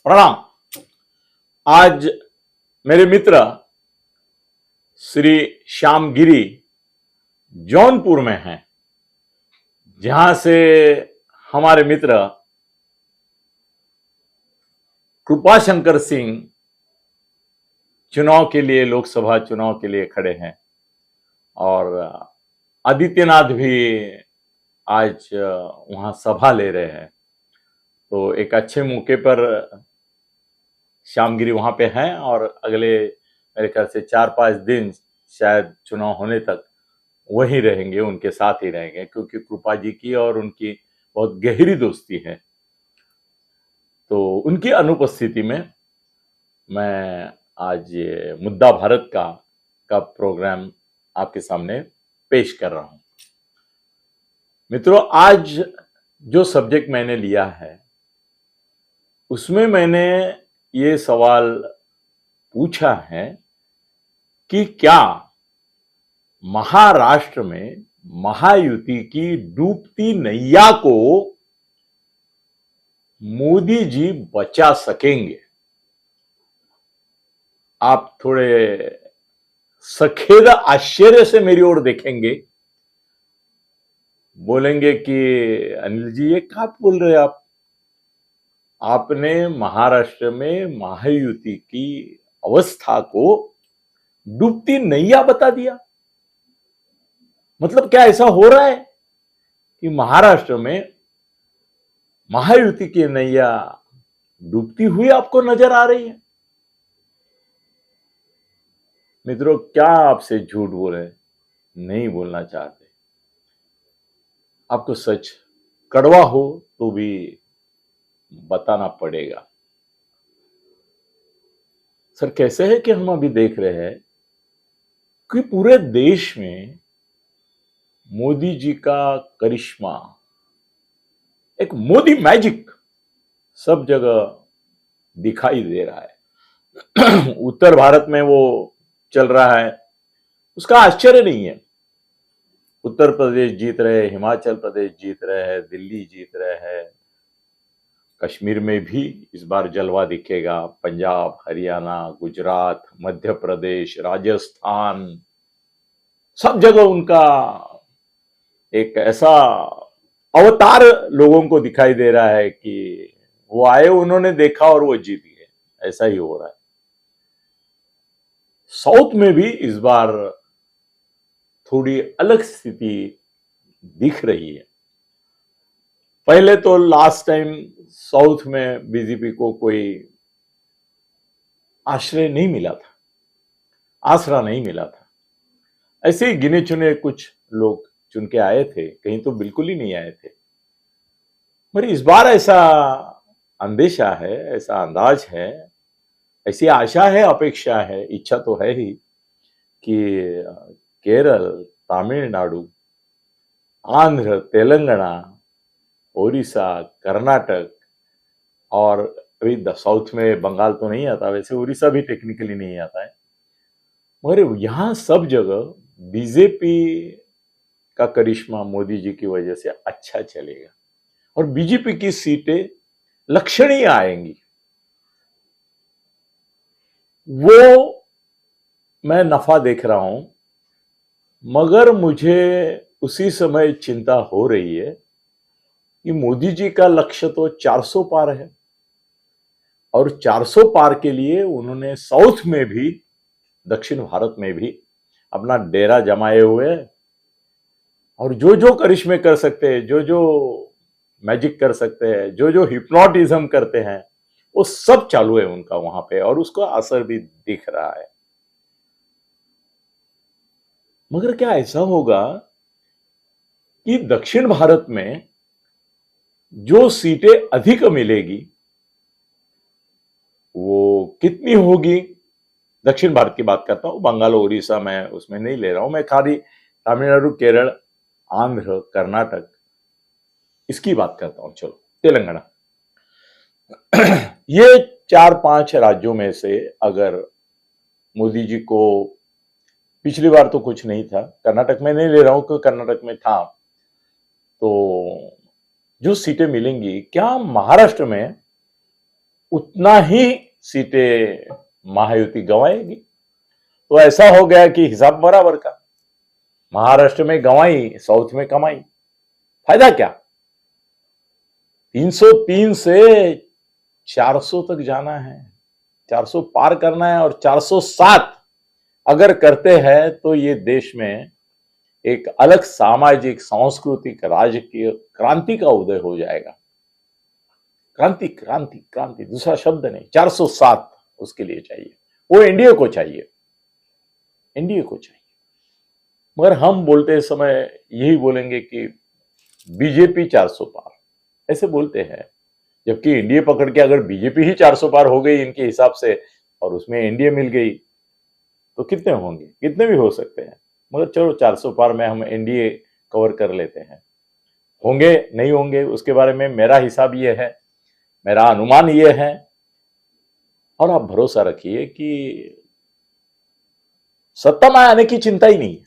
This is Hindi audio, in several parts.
प्रणाम। आज मेरे मित्र श्री श्याम गिरी जौनपुर में हैं, जहां से हमारे मित्र कृपाशंकर सिंह चुनाव के लिए, लोकसभा चुनाव के लिए खड़े हैं और आदित्यनाथ भी आज वहां सभा ले रहे हैं। तो एक अच्छे मौके पर श्यामगिरी वहां पे हैं और अगले मेरे ख्याल से 4-5 दिन शायद चुनाव होने तक वहीं रहेंगे, उनके साथ ही रहेंगे, क्योंकि कृपा जी की और उनकी बहुत गहरी दोस्ती है। तो उनकी अनुपस्थिति में मैं आज ये मुद्दा भारत का प्रोग्राम आपके सामने पेश कर रहा हूं। मित्रों, आज जो सब्जेक्ट मैंने लिया है उसमें मैंने ये सवाल पूछा है कि क्या महाराष्ट्र में महायुति की डूबती नैया को मोदी जी बचा सकेंगे? आप थोड़े सखेद आश्चर्य से मेरी ओर देखेंगे, बोलेंगे कि अनिल जी ये क्या बोल रहे हैं आप? आपने महाराष्ट्र में महायुति की अवस्था को डूबती नैया बता दिया। मतलब क्या ऐसा हो रहा है कि महाराष्ट्र में महायुति की नैया डूबती हुई आपको नजर आ रही है? मित्रों, क्या आपसे झूठ बोले, नहीं बोलना चाहते। आपको सच कड़वा हो तो भी बताना पड़ेगा। सर, कैसे है कि हम अभी देख रहे हैं कि पूरे देश में मोदी जी का करिश्मा, एक मोदी मैजिक सब जगह दिखाई दे रहा है। उत्तर भारत में वो चल रहा है, उसका आश्चर्य नहीं है। उत्तर प्रदेश जीत रहे, हिमाचल प्रदेश जीत रहे हैं, दिल्ली जीत रहे हैं, कश्मीर में भी इस बार जलवा दिखेगा, पंजाब, हरियाणा, गुजरात, मध्य प्रदेश, राजस्थान, सब जगह उनका एक ऐसा अवतार लोगों को दिखाई दे रहा है कि वो आए, उन्होंने देखा और वो जीत गए। ऐसा ही हो रहा है। साउथ में भी इस बार थोड़ी अलग स्थिति दिख रही है। पहले तो लास्ट टाइम साउथ में बीजेपी को कोई आश्रय नहीं मिला था, आसरा नहीं मिला था। ऐसे ही गिने चुने कुछ लोग चुन के आए थे, कहीं तो बिल्कुल ही नहीं आए थे। मगर इस बार ऐसा अंदेशा है, ऐसा अंदाज है, ऐसी आशा है, अपेक्षा है, इच्छा तो है ही कि केरल, तमिलनाडु, आंध्र, तेलंगाना, ओडिशा, कर्नाटक और अभी साउथ में बंगाल तो नहीं आता, वैसे उड़ीसा भी टेक्निकली नहीं आता है, मगर यहां सब जगह बीजेपी का करिश्मा मोदी जी की वजह से अच्छा चलेगा और बीजेपी की सीटें लक्षणीय आएंगी। वो मैं नफा देख रहा हूं, मगर मुझे उसी समय चिंता हो रही है कि मोदी जी का लक्ष्य तो 400 पार है और 400 पार के लिए उन्होंने साउथ में भी, दक्षिण भारत में भी अपना डेरा जमाए हुए हैं और जो जो करिश्मे कर सकते हैं, जो जो मैजिक कर सकते हैं, जो जो हिप्नोटिज्म करते हैं, वो सब चालू है उनका वहां पे और उसका असर भी दिख रहा है। मगर क्या ऐसा होगा कि दक्षिण भारत में जो सीटें अधिक मिलेगी वो कितनी होगी? दक्षिण भारत की बात करता हूं, बंगाल और उड़ीसा मैं उसमें नहीं ले रहा हूं, मैं खाली तमिलनाडु, केरल, आंध्र, कर्नाटक इसकी बात करता हूं। चलो, तेलंगाना, ये 4-5 राज्यों में से अगर मोदी जी को, पिछली बार तो कुछ नहीं था, कर्नाटक में नहीं ले रहा हूं क्योंकि कर्नाटक में था, तो जो सीटें मिलेंगी, क्या महाराष्ट्र में उतना ही सीटें महायुति गंवाएगी। तो ऐसा हो गया कि हिसाब बराबर का, महाराष्ट्र में गंवाई, साउथ में कमाई, फायदा क्या? 303 से 400 तक जाना है, 400 पार करना है, और 407 अगर करते हैं तो ये देश में एक अलग सामाजिक, सांस्कृतिक, राजकीय क्रांति का उदय हो जाएगा। क्रांति क्रांति क्रांति, दूसरा शब्द नहीं, 407 उसके लिए चाहिए, वो एनडीए को चाहिए, एनडीए को चाहिए। मगर हम बोलते समय यही बोलेंगे कि बीजेपी 400 पार, ऐसे बोलते हैं, जबकि एनडीए पकड़ के अगर बीजेपी ही 400 पार हो गई इनके हिसाब से और उसमें एनडीए मिल गई तो कितने होंगे? कितने भी हो सकते हैं, मगर चलो 400 पार में हम एनडीए कवर कर लेते हैं। होंगे नहीं होंगे उसके बारे में मेरा हिसाब ये है, मेरा अनुमान ये है, और आप भरोसा रखिए कि सत्ता में आने की चिंता ही नहीं है।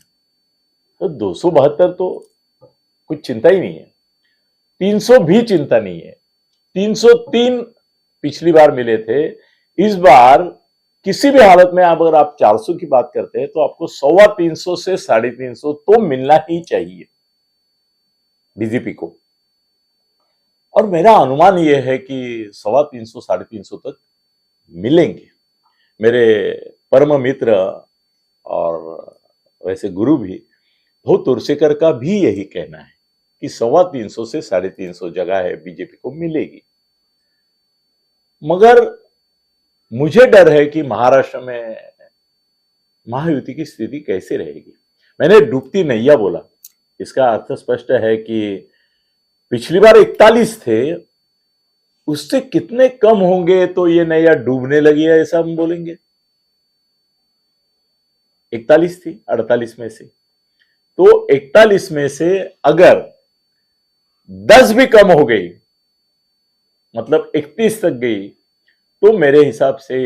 तो 272 तो कुछ चिंता ही नहीं है, 300 भी चिंता नहीं है, 303 पिछली बार मिले थे, इस बार किसी भी हालत में अगर आप 400 की बात करते हैं तो आपको 325 से 350 तो मिलना ही चाहिए बीजेपी को। और मेरा अनुमान यह है कि 325 350 तक मिलेंगे। मेरे परम मित्र और वैसे गुरु भी भूत तुलसीकर का भी यही कहना है कि 325 से 350 जगह है बीजेपी को मिलेगी। मगर मुझे डर है कि महाराष्ट्र में महायुति की स्थिति कैसे रहेगी। मैंने डूबती नैया बोला, इसका अर्थ स्पष्ट है कि पिछली बार 41 थे, उससे कितने कम होंगे तो ये नैया डूबने लगी है, ऐसा हम बोलेंगे। 41 थी 48 में से, तो 41 में से अगर 10 भी कम हो गई, मतलब 31 तक गई, तो मेरे हिसाब से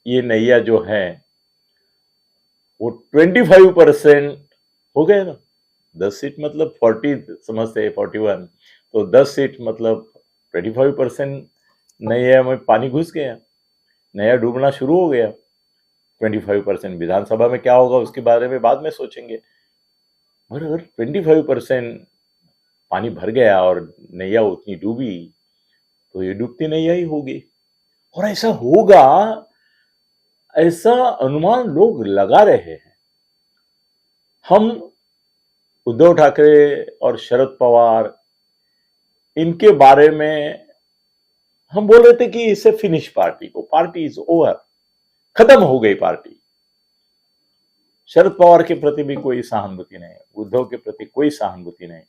ये नैया जो है वो 25% हो गए ना। 10 सीट मतलब 40 समझते हैं, 41, तो 10 सीट मतलब 25% नैया में पानी घुस गया, नया डूबना शुरू हो गया। 25% विधानसभा में क्या होगा उसके बारे में बाद में सोचेंगे, और अगर 25% पानी भर गया और नैया उतनी डूबी तो ये डूबती नैया ही होगी। और ऐसा होगा, ऐसा अनुमान लोग लगा रहे हैं। हम उद्धव ठाकरे और शरद पवार इनके बारे में हम बोल रहे थे कि इसे फिनिश पार्टी को, पार्टी इज ओवर, खत्म हो गई पार्टी। शरद पवार के प्रति भी कोई सहानुभूति नहीं, उद्धव के प्रति कोई सहानुभूति नहीं।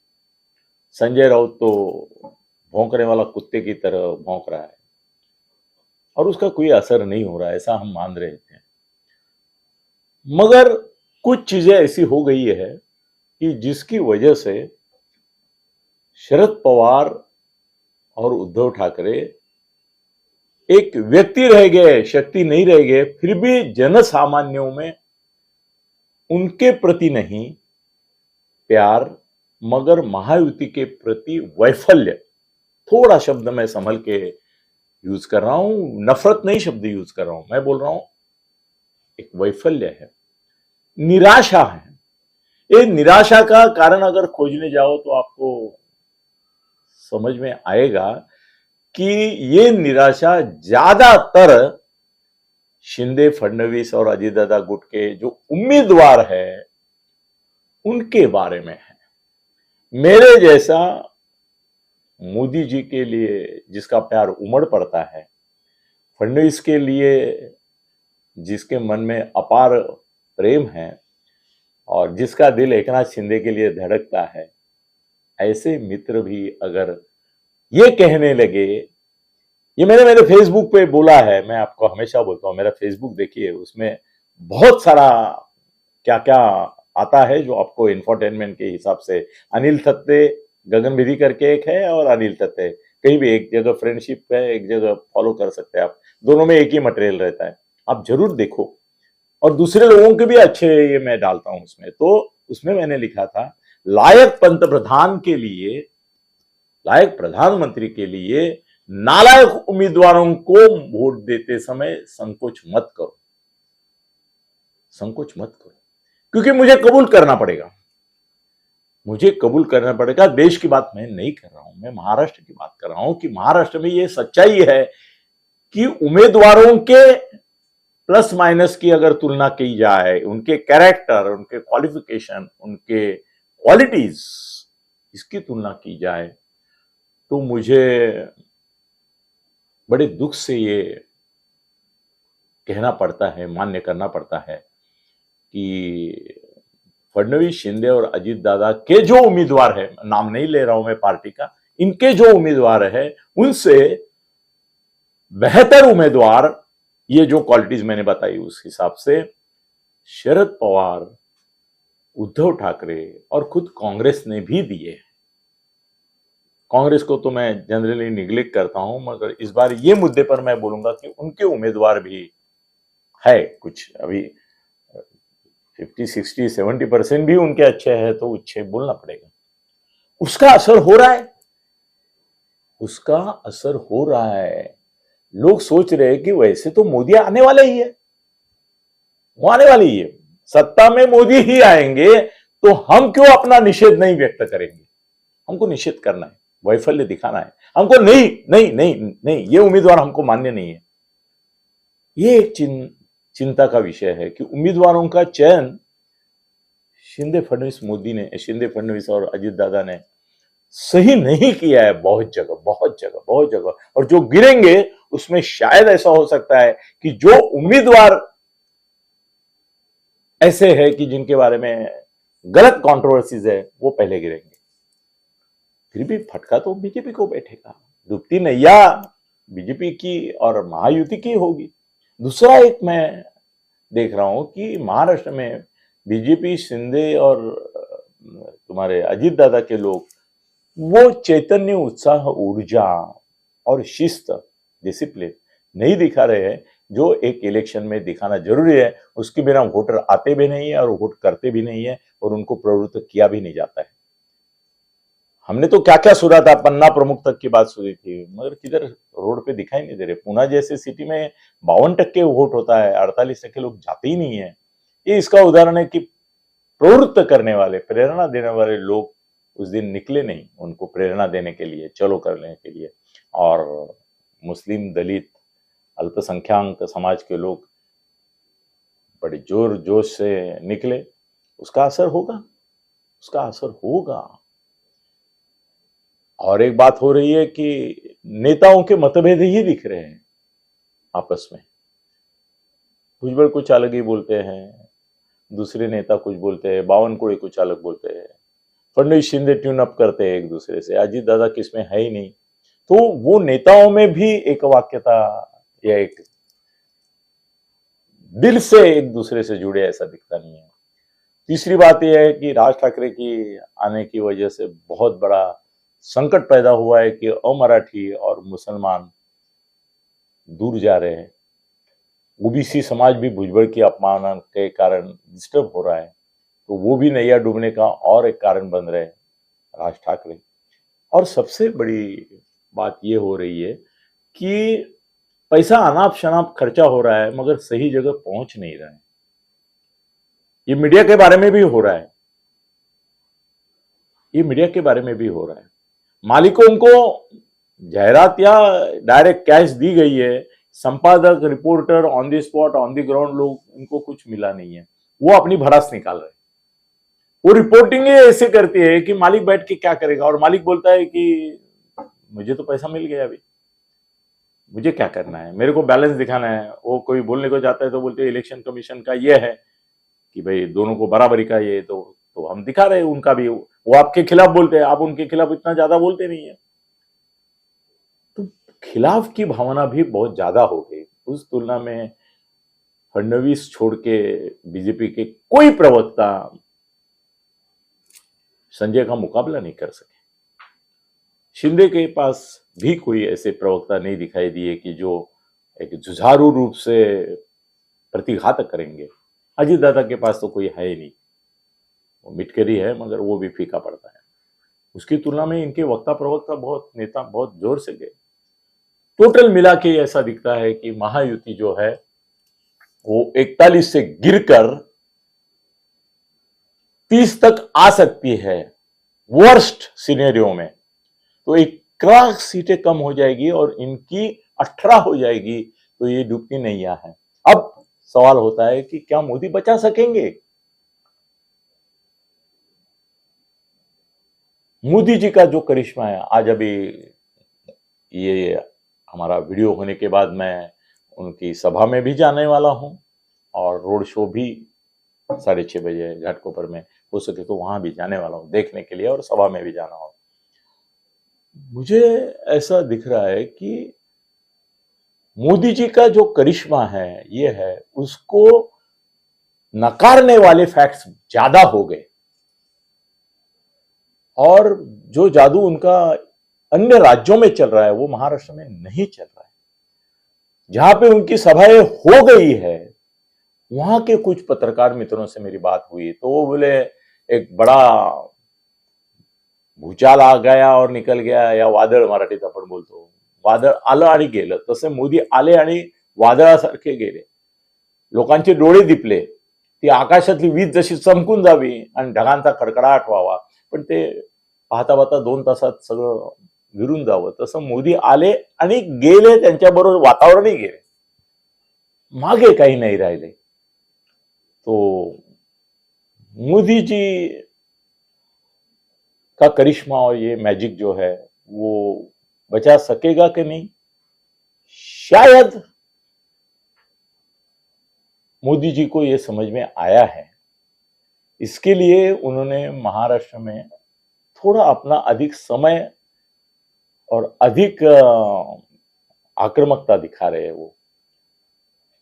संजय राउत तो भौंकने वाला कुत्ते की तरह भौंक रहा है और उसका कोई असर नहीं हो रहा है, ऐसा हम मान रहे थे। मगर कुछ चीजें ऐसी हो गई है कि जिसकी वजह से शरद पवार और उद्धव ठाकरे एक व्यक्ति रह गए, शक्ति नहीं रह गए, फिर भी जन सामान्यों में उनके प्रति नहीं प्यार, मगर महायुति के प्रति वैफल्य, थोड़ा शब्द मैं संभल के यूज कर रहा हूं, नफरत नहीं शब्द यूज कर रहा हूं, मैं बोल रहा हूं एक वैफल्य है, निराशा है। ये निराशा का कारण अगर खोजने जाओ तो आपको समझ में आएगा कि ये निराशा ज्यादातर शिंदे, फडणवीस और अजीतदादा गुट के जो उम्मीदवार है उनके बारे में है। मेरे जैसा मोदी जी के लिए जिसका प्यार उमड़ पड़ता है, फडणवीस के लिए जिसके मन में अपार प्रेम है और जिसका दिल एकनाथ शिंदे के लिए धड़कता है, ऐसे मित्र भी अगर ये कहने लगे, ये मैंने मेरे फेसबुक पे बोला है, मैं आपको हमेशा बोलता हूं मेरा फेसबुक देखिए, उसमें बहुत सारा क्या क्या आता है जो आपको इंफोटेनमेंट के हिसाब से। अनिल थत्ते गगन विधि करके एक है, और अनिल थत्ते कहीं भी एक जगह फ्रेंडशिप है, एक जगह फॉलो कर सकते हैं आप, दोनों में एक ही मटेरियल रहता है, आप जरूर देखो। और दूसरे लोगों के भी अच्छे ये मैं डालता हूं उसमें। तो उसमें मैंने लिखा था, लायक पंतप्रधान के लिए, लायक प्रधानमंत्री के लिए नालायक उम्मीदवारों को वोट देते समय संकोच मत करो, संकोच मत करो, क्योंकि मुझे कबूल करना पड़ेगा, मुझे कबूल करना पड़ेगा। देश की बात मैं नहीं कर रहा हूं, मैं महाराष्ट्र की बात कर रहा हूं कि महाराष्ट्र में यह सच्चाई है कि उम्मीदवारों के प्लस माइनस की अगर तुलना की जाए, उनके कैरेक्टर, उनके क्वालिफिकेशन, उनके क्वालिटीज, इसकी तुलना की जाए, तो मुझे बड़े दुख से ये कहना पड़ता है, मान्य करना पड़ता है कि फडणवीस, शिंदे और अजीत दादा के जो उम्मीदवार है, नाम नहीं ले रहा हूं मैं पार्टी का, इनके जो उम्मीदवार है उनसे बेहतर उम्मीदवार, ये जो क्वालिटीज मैंने बताई उस हिसाब से शरद पवार, उद्धव ठाकरे और खुद कांग्रेस ने भी दिए। कांग्रेस को तो मैं जनरली निग्लेक्ट करता हूं, मगर इस बार ये मुद्दे पर मैं बोलूंगा कि उनके उम्मीदवार भी है कुछ, अभी 50, 60, 70% भी उनके अच्छे हैं, तो अच्छे बोलना पड़ेगा। उसका असर हो रहा है, उसका असर हो रहा है। लोग सोच रहे हैं कि वैसे तो मोदी आने वाले ही है, वो आने वाली ही है, सत्ता में मोदी ही आएंगे, तो हम क्यों अपना निषेध नहीं व्यक्त करेंगे? हमको निषेध करना है, वैफल्य दिखाना है हमको। नहीं नहीं नहीं नहीं, ये उम्मीदवार हमको मान्य नहीं है। ये एक चिंता का विषय है कि उम्मीदवारों का चयन शिंदे फडणवीस और अजीत दादा ने सही नहीं किया है, बहुत जगह। और जो गिरेंगे उसमें शायद ऐसा हो सकता है कि जो उम्मीदवार ऐसे है कि जिनके बारे में गलत कंट्रोवर्सीज है, वो पहले गिरेंगे। फिर भी फटका तो बीजेपी को बैठेगा, डूबती नैया बीजेपी की और महायुति की होगी। दूसरा एक मैं देख रहा हूं कि महाराष्ट्र में बीजेपी, शिंदे और तुम्हारे अजीत दादा के लोग वो चैतन्य, उत्साह, ऊर्जा और शिस्त, डिसिप्लिन नहीं दिखा रहे हैं जो एक इलेक्शन में दिखाना जरूरी है। उसके बिना वोटर आते भी नहीं है और वोट करते भी नहीं है, और उनको प्रवृत्त किया भी नहीं जाता है। हमने तो क्या क्या सुना था, पन्ना प्रमुख तक की बात सुनी थी, मगर किधर रोड पे दिखाई नहीं दे रहे। पुणे जैसे सिटी में 52% वोट होता है, 48% लोग जाते ही नहीं है। ये इसका उदाहरण है कि प्रवृत्त करने वाले, प्रेरणा देने वाले लोग उस दिन निकले नहीं उनको प्रेरणा देने के लिए, चलो करने के लिए। और मुस्लिम, दलित, अल्पसंख्याक समाज के लोग बड़े जोर जोश से निकले। उसका असर होगा, उसका असर होगा। और एक बात हो रही है कि नेताओं के मतभेद ही दिख रहे हैं आपस में। भुजबल कुछ अलग ही बोलते हैं, दूसरे नेता कुछ बोलते हैं, बावनकुळे कुछ अलग बोलते हैं, फडणवीस, शिंदे ट्यून अप करते हैं एक दूसरे से, अजीत दादा किसमें है ही नहीं। तो वो नेताओं में भी एक वाक्यता या एक दिल से एक दूसरे से जुड़े ऐसा दिखता नहीं है। तीसरी बात यह है कि राज ठाकरे की आने की वजह से बहुत बड़ा संकट पैदा हुआ है कि अमराठी और मुसलमान दूर जा रहे हैं। ओबीसी समाज भी भुजबल की अपमान के कारण डिस्टर्ब हो रहा है, तो वो भी नैया डूबने का और एक कारण बन रहे हैं राज ठाकरे। और सबसे बड़ी बात ये हो रही है कि पैसा अनाप शनाप खर्चा हो रहा है, मगर सही जगह पहुंच नहीं रहा है। ये मीडिया के बारे में भी हो रहा है, ये मीडिया के बारे में भी हो रहा है। मालिकों को जाहिरात या डायरेक्ट कैश दी गई है, संपादक, reporter, on the spot, on the ground लोग, उनको कुछ मिला नहीं है। वो अपनी भड़ास निकाल रहे हैं। वो रिपोर्टिंग ऐसे करती है कि मालिक बैठ के क्या करेगा, और मालिक बोलता है कि मुझे तो पैसा मिल गया, अभी मुझे क्या करना है, मेरे को बैलेंस दिखाना है। वो कोई बोलने को जाता है तो बोलते हैं इलेक्शन कमीशन का ये है कि भाई दोनों को बराबरी का ये, तो हम दिखा रहे हैं उनका भी। वो आपके खिलाफ बोलते हैं, आप उनके खिलाफ इतना ज्यादा बोलते नहीं है। तो खिलाफ की भावना भी बहुत ज्यादा हो गई। उस तुलना में फडणवीस छोड़ के बीजेपी के कोई प्रवक्ता संजय का मुकाबला नहीं कर सके। शिंदे के पास भी कोई ऐसे प्रवक्ता नहीं दिखाई दिए कि जो एक जुझारू रूप से प्रतिघात करेंगे। अजीत दादा के पास तो कोई है ही नहीं, वो मिटकरी है, मगर वो भी फीका पड़ता है। उसकी तुलना में इनके वक्ता प्रवक्ता बहुत, नेता बहुत जोर से गए। टोटल मिला के ऐसा दिखता है कि महायुति जो है वो 41 से गिरकर 30 तक आ सकती है वर्स्ट सिनेरियो में। तो 1 सीटें कम हो जाएगी और इनकी 18 हो जाएगी, तो ये डूबती नैया है। अब सवाल होता है कि क्या मोदी बचा सकेंगे? मोदी जी का जो करिश्मा है, आज अभी ये हमारा वीडियो होने के बाद मैं उनकी सभा में भी जाने वाला हूं और रोड शो भी 6:30 बजे घाटकोपर में, हो सके तो वहां भी जाने वाला हूं देखने के लिए, और सभा में भी जाना हो। मुझे ऐसा दिख रहा है कि मोदी जी का जो करिश्मा है ये है, उसको नकारने वाले फैक्ट्स ज्यादा हो गए और जो जादू उनका अन्य राज्यों में चल रहा है वो महाराष्ट्र में नहीं चल रहा है। जहां पे उनकी सभाएं हो गई है, वहां के कुछ पत्रकार मित्रों से मेरी बात हुई तो वो बोले एक बड़ा भूचाल आ गया और निकल गया, या वादळ मराठीत आपण बोलतो, वादळ आलं आणि गेलं, तसे मोदी आले आणि वादळासारखे गेले। लोकांचे डोळे दिपले, ती आकाशातली वीज जशी चमकून जावी आणि ढगांचा खडखडाट व्हावा, पण ते पाहता पाहता 2 तासात सगळं विरून जावं, तसं मोदी आले आणि गेले, त्यांच्याबरोबर वातावरणही गेले, मागे काही नाही राहिले। तो मोदी जी का करिश्मा और ये मैजिक जो है वो बचा सकेगा कि नहीं? शायद मोदी जी को ये समझ में आया है, इसके लिए उन्होंने महाराष्ट्र में थोड़ा अपना अधिक समय और अधिक आक्रामकता दिखा रहे हैं वो।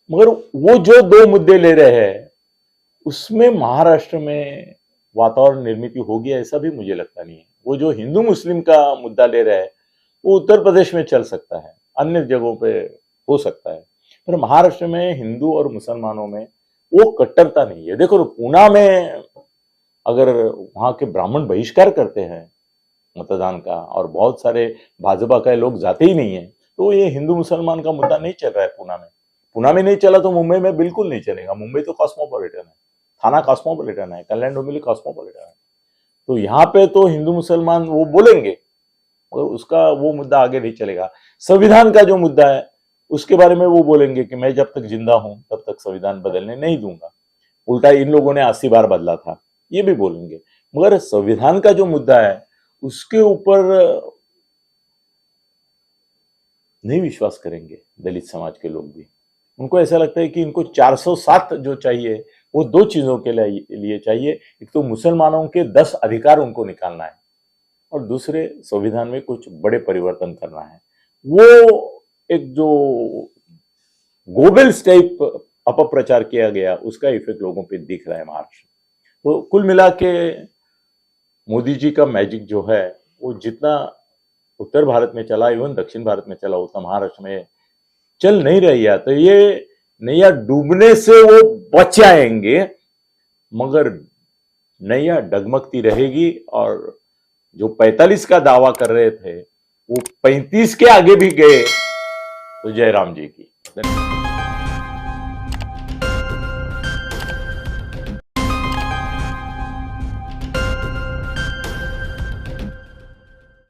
मगर वो जो 2 मुद्दे ले रहे हैं उसमें महाराष्ट्र में वातावरण निर्मित होगी ऐसा भी मुझे लगता नहीं है। वो जो हिंदू मुस्लिम का मुद्दा ले रहे हैं वो उत्तर प्रदेश में चल सकता है, अन्य जगहों पे हो सकता है, पर महाराष्ट्र में हिंदू और मुसलमानों में वो कट्टरता नहीं है। देखो पूना में अगर वहां के ब्राह्मण बहिष्कार करते हैं मतदान का और बहुत सारे भाजपा के लोग जाते ही नहीं है, तो ये हिंदू मुसलमान का मुद्दा नहीं चल रहा है पूना में। पूना में नहीं चला तो मुंबई में बिल्कुल नहीं चलेगा। मुंबई तो कॉस्मोपॉलिटन है, थाना कॉस्मोपॉलिटन है, कल्याण डोंबिवली कॉस्मोपॉलिटन है, तो यहाँ पे तो हिंदू मुसलमान वो बोलेंगे और उसका वो मुद्दा आगे नहीं चलेगा। संविधान का जो मुद्दा है उसके बारे में वो बोलेंगे कि मैं जब तक जिंदा हूं तब तक संविधान बदलने नहीं दूंगा। उल्टा इन लोगों ने 80 बार बदला था, ये भी बोलेंगे। मगर संविधान का जो मुद्दा है उसके ऊपर नहीं विश्वास करेंगे दलित समाज के लोग भी। उनको ऐसा लगता है कि इनको 407 जो चाहिए वो 2 चीजों के लिए चाहिए। एक तो मुसलमानों के 10 अधिकार उनको निकालना है और दूसरे संविधान में कुछ बड़े परिवर्तन करना है। वो एक जो गोबेल्स टाइप अपप्रचार किया गया उसका इफेक्ट लोगों पे दिख रहा है महाराष्ट्र। तो कुल मिला के मोदी जी का मैजिक जो है वो जितना उत्तर भारत में चला, इवन दक्षिण भारत में चला, उतना महाराष्ट्र में चल नहीं रही है। तो ये नैया डूबने से वो बच जाएंगे, मगर नैया डगमगती रहेगी और जो 45 का दावा कर रहे थे वो 35 के आगे भी गए। तो जय राम जी की।